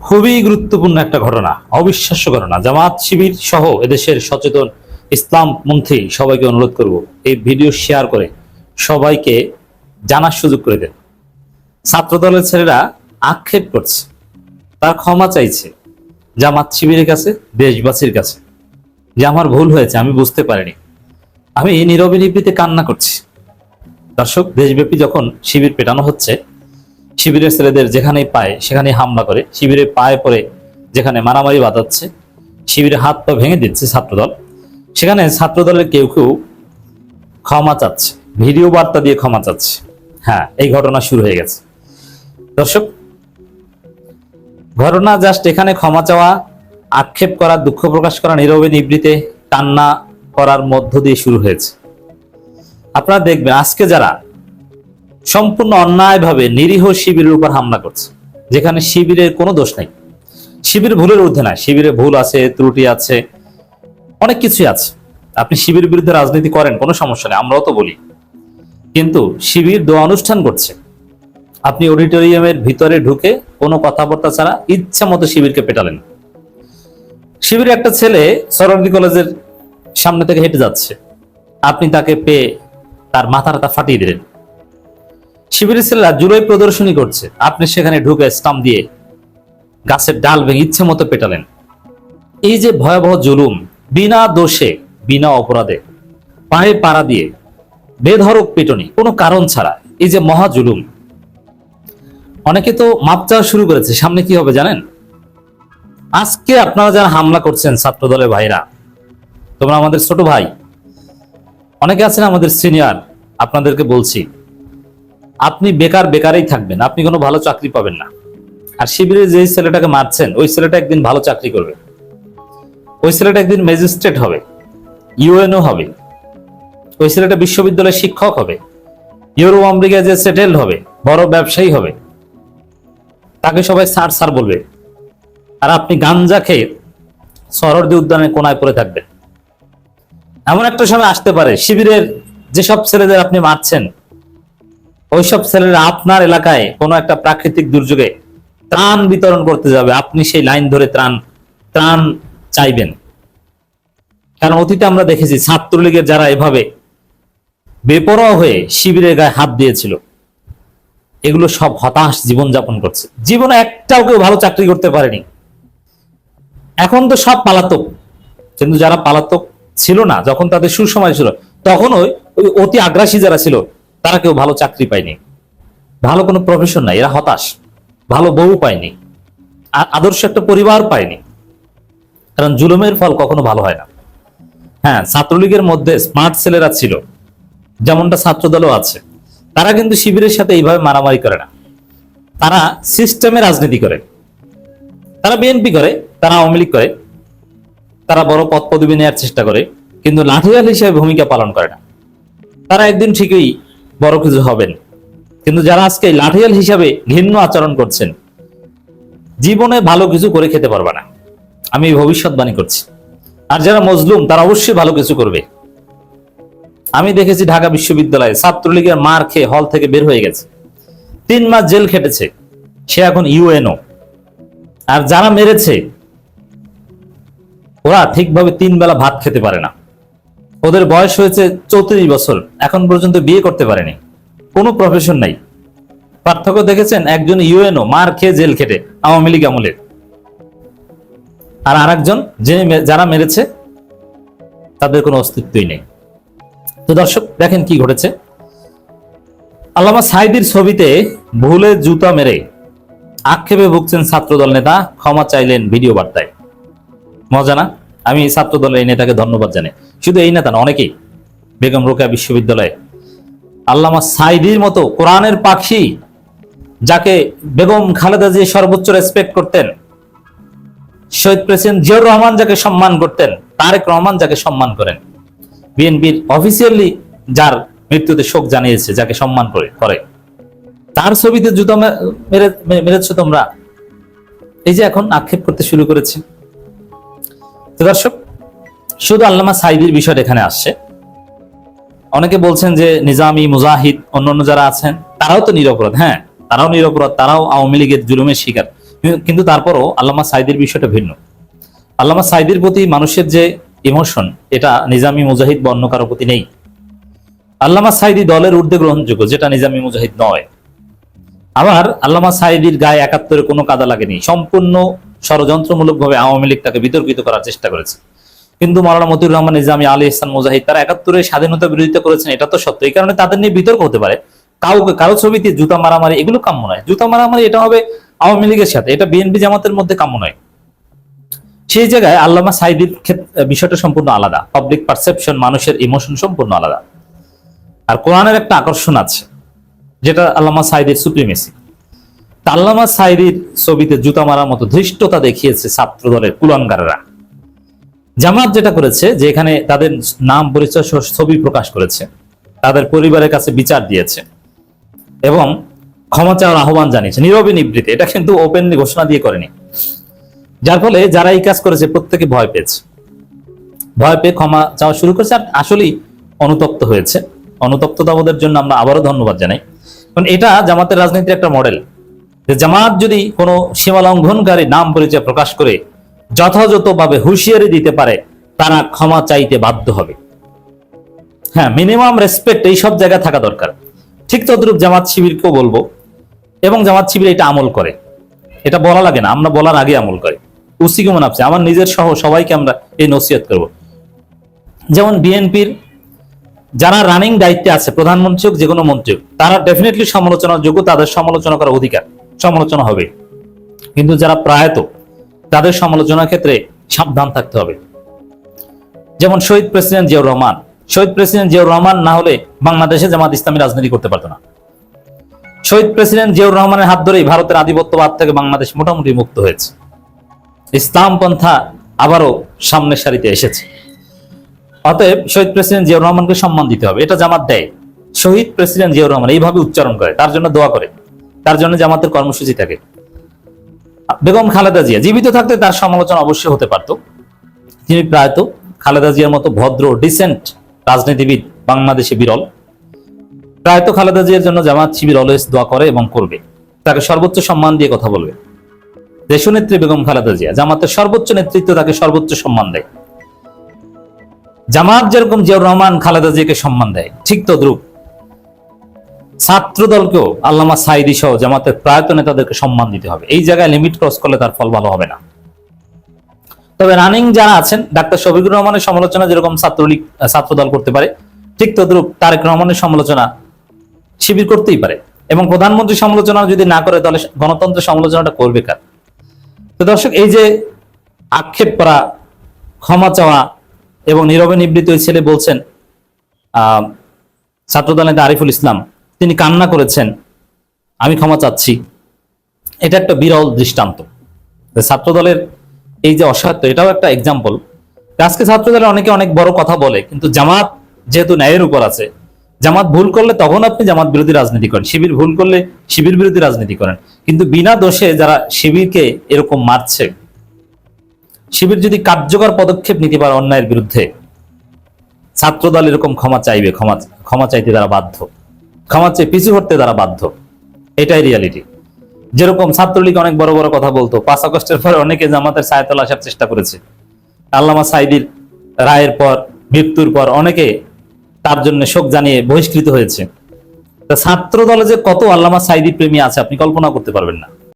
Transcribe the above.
খুবই গুরুত্বপূর্ণ একটা ঘটনা, অবিশ্বাস্য ঘটনা। জামাত শিবির সহ এদেশের সচেতন ইসলামপন্থী সবাইকে অনুরোধ করব, এই ভিডিও শেয়ার করে সবাইকে জানার সুযোগ করে দেন। ছাত্রদলের ছেলেরা আক্ষেপ করছে, তার ক্ষমা চাইছে জামাত শিবিরের কাছে, দেশবাসীর কাছে, যে আমার ভুল হয়েছে, আমি বুঝতে পারিনি, আমি নীরবে নিভৃতে কান্না করছি। দর্শক, দেশব্যাপী যখন শিবির পেটানো হচ্ছে, শিবিরের ছেলেদের যেখানেই পায় সেখানেই হামলা করে, শিবিরের পায়ে পড়ে যেখানে মারামারি বাঁধাচ্ছে, শিবিরের হাত পা ভেঙে দিচ্ছে ছাত্রদল, সেখানে ছাত্রদলের কেউ কেউ ক্ষমা চাচ্ছে, ভিডিও বার্তা দিয়ে ক্ষমা চাচ্ছে। হ্যাঁ, এই ঘটনা শুরু হয়ে গেছে। দর্শক, ঘটনা জাস্ট এখানে ক্ষমা চাওয়া, আক্ষেপ করা, দুঃখ প্রকাশ করা, নীরবে নিভৃতে কান্না করার মধ্য দিয়ে শুরু হয়েছে। আপনারা দেখবেন আজকে যারা সম্পূর্ণ অন্যায়ভাবে নিরীহ শিবিরের উপর হামলা করছে, যেখানে শিবিরের কোনো দোষ নাই, শিবির ভুলের ঊর্ধ্বে না, শিবিরে ভুল আছে, ত্রুটি আছে, অনেক কিছুই আছে। আপনি শিবিরের বিরুদ্ধে রাজনীতি করেন, কোনো সমস্যা নেই, আমরাও তো বলি, কিন্তু শিবির দোয়া অনুষ্ঠান করছে, আপনি অডিটোরিয়ামের ভিতরে ঢুকে কোনো কথাবার্তা ছাড়া ইচ্ছা মতো শিবিরকে পেটালেন। শিবিরের একটা ছেলে সরোয়ার্দী কলেজের সামনে থেকে হেঁটে যাচ্ছে, আপনি তাকে পেয়ে তার মাথাটা ফাটিয়ে দিলেন। শিবিরের ছেলেরা জুলাই প্রদর্শনী করছে, আপনি সেখানে ঢুকে স্টাম্প দিয়ে গাছের ডাল ভেঙে ইচ্ছে মতো পেটালেন। এই যে ভয়াবহ জুলুম, বিনা দোষে বিনা অপরাধে পায়ে পাড়া দিয়ে বেধড়ক পিটনি, কোনো কারণ ছাড়া, এই যে মহা জুলুম। অনেকে তো মাপ চাওয়া শুরু করেছে, সামনে কি হবে জানেন? আজকে আপনারা যারা হামলা করছেন ছাত্র দলের ভাইরা, তোমরা আমাদের ছোট ভাই, অনেকে আছেন আমাদের সিনিয়র, আপনাদেরকে বলছি, আপনি বেকারই থাকবেন, আপনি কোনো ভালো চাকরি পাবেন না। আর শিবিরে যে ছেলেটাকে মারছেন, ওই ছেলেটা একদিন ভালো চাকরি করবে, ওই ছেলেটা একদিন ম্যাজিস্ট্রেট হবে, ইউএনও হবে, ওই ছেলেটা বিশ্ববিদ্যালয়ের শিক্ষক হবে, ইউরোপ আমেরিকায় যে সেটেলড হবে, বড় ব্যবসায়ী হবে, তাকে সবাই স্যার স্যার বলবে। আর আপনি গাঞ্জা খেয়ে সরোয়ার্দী উদ্যানের কোনায় পড়ে থাকবেন। এমন একটা সময় আসতে পারে, শিবিরের যেসব ছেলেদের আপনি মারছেন, ওইসব ছেলেরা আপনার এলাকায় কোনো একটা প্রাকৃতিক দুর্যোগে ত্রাণ বিতরণ করতে যাবে, আপনি সেই লাইন ধরে ত্রাণ চাইবেন। কারণ অতীতে আমরা দেখেছি ছাত্রলীগের যারা এভাবে বেপরোয়া হয়ে শিবিরের গায়ে হাত দিয়েছিল, এগুলো সব হতাশ জীবনযাপন করছে, জীবনে একটাও কেউ ভালো চাকরি করতে পারেনি। এখন তো সব পালাতক, কিন্তু যারা পালাতক ছিল না, যখন তাদের সুসময় ছিল, তখন ওই অতি আগ্রাসী যারা ছিল, তারা কেউ ভালো চাকরি পায়নি, ভালো কোনো প্রফেশন নাই, এরা হতাশ, ভালো বউ পায়নি, আদর্শ একটা পরিবার পায়নি। কারণ জুলুমের ফল কখনো ভালো হয় না। হ্যাঁ, ছাত্রলীগের মধ্যে স্মার্ট ছেলেরা ছিল, যেমনটা ছাত্রদলও আছে, তারা কিন্তু শিবিরের সাথে এইভাবে মারামারি করে না, তারা সিস্টেমে রাজনীতি করে, তারা বিএনপি করে, তারা আওয়ামী লীগ করে, তারা বড় পদ পদবি নেওয়ার চেষ্টা করে, কিন্তু লাঠিয়াল হিসেবে ভূমিকা পালন করে না। তারা একদিন ঠিকই বড় কিছু হবেন, কিন্তু যারা আজকে লাঠিয়াল হিসাবে ঘৃণ্য আচরণ করছেন, জীবনে ভালো কিছু করে খেতে পারবে না, আমি ভবিষ্যৎবাণী করছি। আর যারা মজলুম, তারা অবশ্যই ভালো কিছু করবে। আমি দেখেছি ঢাকা বিশ্ববিদ্যালয়ে ছাত্রলীগের মার খেয়ে হল থেকে বের হয়ে গেছে, 3 মাস জেল খেটেছে, সে এখন ইউএনও। আর যারা মেরেছে, ওরা ঠিকভাবে 3 বেলা ভাত খেতে পারে না, ওদের বয়স হয়েছে 34 বছর, এখন পর্যন্ত বিয়ে করতে পারেনি, কোনো প্রফেশন নাই। পার্থক্য দেখেছেন? একজন ইউএনও, মার খেয়ে জেল খেটে, আওয়ামী লীগ আমলের, আর আরেকজন যারা মেরেছে তাদের কোনো অস্তিত্বই নেই। তো দর্শক, দেখেন কি ঘটেছে। আল্লামা সাঈদীর ছবিতে ভুলে জুতা মেরে আক্ষেপে ভুগছেন ছাত্রদল নেতা, ক্ষমা চাইলেন ভিডিও বার্তায়। মজা না? আমি ছাত্রদলের এই নেতাকে ধন্যবাদ জানাই। শুধু এই নেতা না, অনেকেই, বেগম রোকেয়া বিশ্ববিদ্যালয়ে আল্লামা সাঈদীর মতো কোরআনের পাখি, যাকে বেগম খালেদা জিয়া সর্বোচ্চ রেসপেক্ট করতেন, শহীদ প্রেসিডেন্ট জিয়াউর রহমান যাকে সম্মান করতেন, তারেক রহমান যাকে সম্মান করেন, বিএনপির অফিসিয়ালি যার মৃত্যুতে শোক জানিয়েছে, যাকে সম্মান করে, তার ছবিতে জুতা মেরেছো তোমরা, এই যে এখন আক্ষেপ করতে শুরু করেছে। তো দর্শক, শুধু আল্লামা সাঈদীর বিষয়টা এখানে আসছে। অনেকে বলছেন যে নিজামী, মুজাহিদ, অন্যান্য যারা আছেন, তারাও তো নিরপরাধ। হ্যাঁ, তারাও নিরপরাধ, তারাও আওয়ামী লীগের জুলুমের শিকার, কিন্তু তারপরও আল্লামা সাঈদীর বিষয়টা ভিন্ন। আল্লামা সাঈদীর প্রতি মানুষের যে ইমোশন, এটা নিজামী মুজাহিদ বা অন্য কারো প্রতি নেই। আল্লামা সাঈদী দলের ঊর্ধ্বে গ্রহণযোগ্য, যেটা নিজামী মুজাহিদ নয়। আবার আল্লামা সাঈদীর গায়ে ৭১ কোনো কাদা লাগেনি, সম্পূর্ণ ষড়যন্ত্রমূলকভাবে আওয়ামী লীগ তাকে বিতর্কিত করার চেষ্টা করেছে। কিন্তু মাওলানা মতিউর রহমান নিজামী, আলী ইহসান মুজাহিদ তারা ৭১-এর স্বাধীনতা বিরোধিতা করেছেন, এটা তো সত্য। এই কারণে তাদের নিয়ে বিতর্ক হতে পারে। কারো ছবিতে জুতা মারামারি এগুলো কাম্য নয়। জুতা মারামারি এটা হবে আওয়ামী লীগের সাথে, এটা বিএনপি জামাতের মধ্যে কাম্য নয়। সেই জায়গায় আল্লামা সাঈদীর বিষয়টা সম্পূর্ণ আলাদা। পাবলিক পারসেপশন, মানুষের ইমোশন সম্পূর্ণ আলাদা। আর কোরআনের একটা আকর্ষণ আছে, যেটা আল্লামা সাঈদীর সুপ্রিমেসি। আল্লামা সাঈদীর ছবিতে জুতা মারার মতো ধৃষ্টতা দেখিয়েছে ছাত্র দলের কুলাঙ্গাররা। জামাত যেটা করেছে, যে এখানে তাদের নাম পরিচয় সহ ছবি প্রকাশ করেছে, তাদের পরিবারের কাছে বিচার দিয়েছে এবং ক্ষমা চাওয়ার আহ্বান জানিয়েছে নীরবে নিবৃত্তে। এটা কিন্তু ওপেনলি ঘোষণা দিয়ে করেনি। যার ফলে যারা এই কাজ করেছে প্রত্যেকে ভয় পেয়েছে, ভয় পেয়ে ক্ষমা চাওয়া শুরু করেছে। আর আসলেই অনুতপ্ত হয়েছে। অনুতপ্ততা ওদের জন্য আমরা আবারও ধন্যবাদ জানাই। কারণ এটা জামাতের রাজনীতির একটা মডেল, যে জামাত যদি কোনো সীমা লঙ্ঘনকারী নাম পরিচয় প্রকাশ করে যথাযথভাবে হুঁশিয়ারি দিতে পারে, তারা ক্ষমা চাইতে বাধ্য হবে। হ্যাঁ, মিনিমাম রেসপেক্ট এই সব জায়গায় থাকা দরকার। ঠিক তদ্রূপ জামাত শিবিরকেও বলবো, এবং জামাত শিবির এটা আমল করে। এটা বলা লাগে না, আমরা বলার আগে আমল করে। উসিকে মনে আছে, আমার নিজের সহ সবাইকে আমরা এই নসিহত করব। যেমন বিএনপির যারা রানিং দায়িত্বে আছে, প্রধানমন্ত্রী হোক যে কোনো মন্ত্রী হোক, তারা ডেফিনেটলি সমালোচনার যোগ্য, তাদের সমালোচনা করার অধিকার, সমালোচনা হবে। কিন্তু যারা প্রয়াত, তাদের সমালোচনার ক্ষেত্রে সাবধান থাকতে হবে। যেমন শহীদ প্রেসিডেন্ট জিয়াউর রহমান। শহীদ প্রেসিডেন্ট জিয়াউর রহমান না হলে বাংলাদেশে জামাত ইসলামী রাজনীতি করতে পারতো না। শহীদ প্রেসিডেন্ট জিয়াউর রহমানের হাত ধরেই ভারতের আধিপত্যবাদ থেকে বাংলাদেশ মোটামুটি মুক্ত হয়েছে। ইসলাম পন্থা আবারও সামনের সারিতে এসেছে। অতএব শহীদ প্রেসিডেন্ট জিয়াউর রহমানকে সম্মান দিতে হবে, এটা জামাত দেয়। শহীদ প্রেসিডেন্ট জিয়াউর রহমান এইভাবে উচ্চারণ করে, তার জন্য দোয়া করে, তার জন্য জামাতের কর্মসূচি থাকে। বেগম খালেদা জিয়া জীবিত থাকতে তার সমালোচনা অবশ্যই হতে পারত। তিনি প্রায়ত, খালেদা জিয়ার মতো ভদ্র ডিসেন্ট রাজনীতিবিদ বাংলাদেশে বিরল। প্রায়ত খালেদা জিয়ার জন্য জামাত শিবির অলওয়েজ দোয়া করে এবং করবে, তাকে সর্বোচ্চ সম্মান দিয়ে কথা বলবে। দেশনেত্রী বেগম খালেদা জিয়া, জামাতের সর্বোচ্চ নেতৃত্ব তাকে সর্বোচ্চ সম্মান দেয়। জামাত যেরকম জিয়াউর রহমান খালেদা জিয়াকে সম্মান দেয়, ঠিক তদ্রূপ ছাত্র দলকেও আল্লামা সাঈদী সহ জামাতের প্রায়ত নেতাদেরকে সম্মান দিতে হবে। এই জায়গায় লিমিট ক্রস করলে তার ফল ভালো হবে না। তবে রানিং যারা আছেন, ডাক্তার শফিকুর রহমানের সমালোচনা যেরকম ছাত্রলীগ ছাত্র দল করতে পারে, ঠিক তদ্রূপ তারেক রহমানের সমালোচনা শিবির করতেই পারে। এবং প্রধানমন্ত্রীর সমালোচনা যদি না করে, তাহলে গণতন্ত্রের সমালোচনাটা করবে কার? তো দর্শক, এই যে আক্ষেপ করা, ক্ষমা চাওয়া এবং নীরবে নিবৃত্ত ওই ছেলে বলছেন, ছাত্রদল নেতা আরিফুল ইসলাম, তিনি কান্না করেছেন, আমি ক্ষমা চাচ্ছি। এটা একটা বিরল দৃষ্টান্ত। ছাত্রদলের এই যে অসহায়ত্ব, এটাও একটা এক্সাম্পল। আজকে ছাত্রদলের অনেকে অনেক বড় কথা বলে, কিন্তু জামাত যেহেতু ন্যায়ের উপর আছে, জামাত ভুল করলে তখন আপনি জামাত বিরোধী রাজনীতি করেন, শিবির ভুল করলে শিবির বিরোধী রাজনীতি করেন। কিন্তু বিনা দোষে যারা শিবিরকে এরকম মারছে, শিবির যদি কার্যকর পদক্ষেপ নিতে পারে অন্যায়ের বিরুদ্ধে, ছাত্রদল এরকম ক্ষমা চাইবে, ক্ষমা চাইতে তারা বাধ্য, ক্ষমা চেয়ে পিছু হটতে তারা বাধ্য। এটাই রিয়ালিটি। যেরকম ছাত্রলীগ অনেক বড় বড় কথা বলতো, 5 আগস্টের পরে অনেকে জামাতের ছায়াতলে আসার চেষ্টা করেছে। আল্লামা সাঈদীর রায়ের পর, মৃত্যুর পর অনেকে তার জন্য শোক জানিয়ে বহিষ্কৃত হয়েছে। ছাত্র দলে যে কত আল্লামা সাঈদী প্রেমী আছে আপনি কল্পনা করতে পারবেন না।